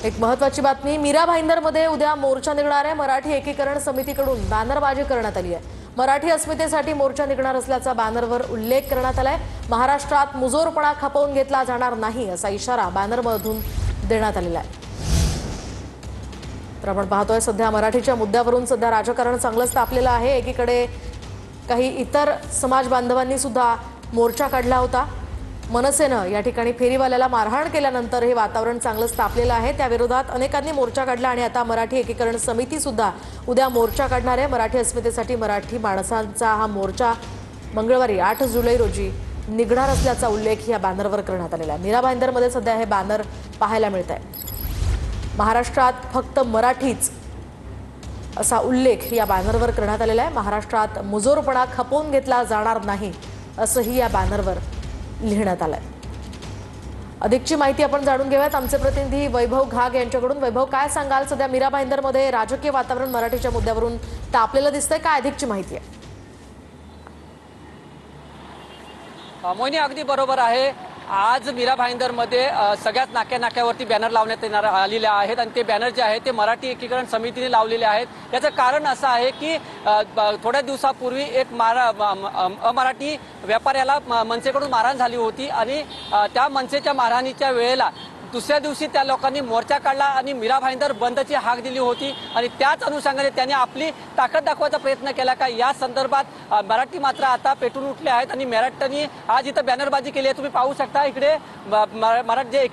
एक महत्त्वाची बातमी, मीरा भाईंदरमध्ये उद्या मोर्चा निघणार आहे। मराठी एकीकरण समितीकडून बॅनरबाजी करण्यात आली आहे। मराठी अस्मितेसाठी मोर्चा निघणार असल्याचा बॅनरवर उल्लेख करण्यात आलाय। महाराष्ट्रात मुजोरपणा खपवून घेतला जाणार नाही असा इशारा बॅनरमधून देण्यात आलेला आहे। तर आपण पाहतोय सध्या मराठीच्या मुद्द्यावरून सध्या राजकारण चांगलंच तापलेलं आहे। एकीकडे काही इतर समाज बांधवांनी सुद्धा मोर्चा काढला होता। मनसेनं या ठिकाणी फेरीवाल्याला मारहाण केल्यानंतर हे वातावरण चांगलंच तापलेलं आहे। त्या विरोधात अनेकांनी मोर्चा काढला आणि आता मराठी एकीकरण समिती सुद्धा उद्या मोर्चा काढणार आहे। मराठी अस्मितेसाठी मराठी माणसांचा हा मोर्चा मंगळवारी 8 जुलै रोजी निघणार असल्याचा उल्लेख या बॅनरवर करण्यात आलेला आहे। मीरा भाईंदरमध्ये सध्या हे बॅनर पाहायला मिळत आहे। महाराष्ट्रात फक्त मराठीच असा उल्लेख या बॅनरवर करण्यात आलेला आहे। महाराष्ट्रात मुजोरपणा खपवून घेतला जाणार नाही असंही या बॅनरवर लिहिण्यात आलंय। अधिकची माहिती आपण जाणून घेऊयात आमचे प्रतिनिधी वैभव घाग यांच्याकडून। वैभव, काय सांगाल, सध्या मीरा भाईंदरमध्ये राजकीय वातावरण मराठीच्या मुद्द्यावरून तापलेलं दिसतंय, काय अधिकची माहिती आहे? मोहिनी, अगदी बरोबर आहे। आज मीरा भाईंदरमध्ये सगळ्याच नाक्यावरती बॅनर लावण्यात येणार आलेले आहेत आणि ते बॅनर जे आहेत ते मराठी एकीकरण समितीने लावलेले आहेत। याचं कारण असं आहे की थोड्या दिवसापूर्वी एक अमराठी व्यापाऱ्याला मनसेकडून मारहाण झाली होती आणि त्या मनसेच्या मारहाणीच्या वेळेला दुसऱ्या दिवशी त्या लोकांनी मोर्चा काढला आणि मीरा भाईंदर बंदची हाक दिली होती आणि त्याच अनुषंगाने त्यांनी आपली ताकद दाखवायचा प्रयत्न केला का या संदर्भात मराठी मात्र आता पेटून उठले आहेत आणि मराठ्यांनी आज इथं बॅनरबाजी केली आहे। तुम्ही पाहू शकता इकडे मराठी जे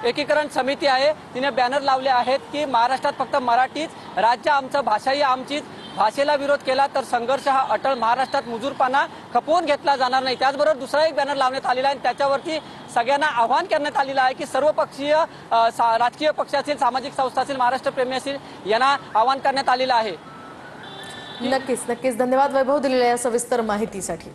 एकीकरण समिती आहे तिने बॅनर लावले आहेत की महाराष्ट्रात फक्त मराठीच, राज्य आमचं, भाषाही आमचीच, भाषेला विरोध केला तर संघर्ष हा अटळ, महाराष्ट्रात मुजूरपणा खपवून घेतला जाणार नाही। त्याचबरोबर दुसरा एक बॅनर लावण्यात आलेला आहे आणि त्याच्यावरती सगळ्यांना आवाहन करण्यात आलेलं आहे की सर्वपक्षीय राजकीय पक्ष असतील, सामाजिक संस्था असतील, महाराष्ट्र प्रेमी असतील यांना आवाहन करण्यात आलेलं आहे। नक्कीच धन्यवाद वैभव, दिलेल्या या सविस्तर माहितीसाठी।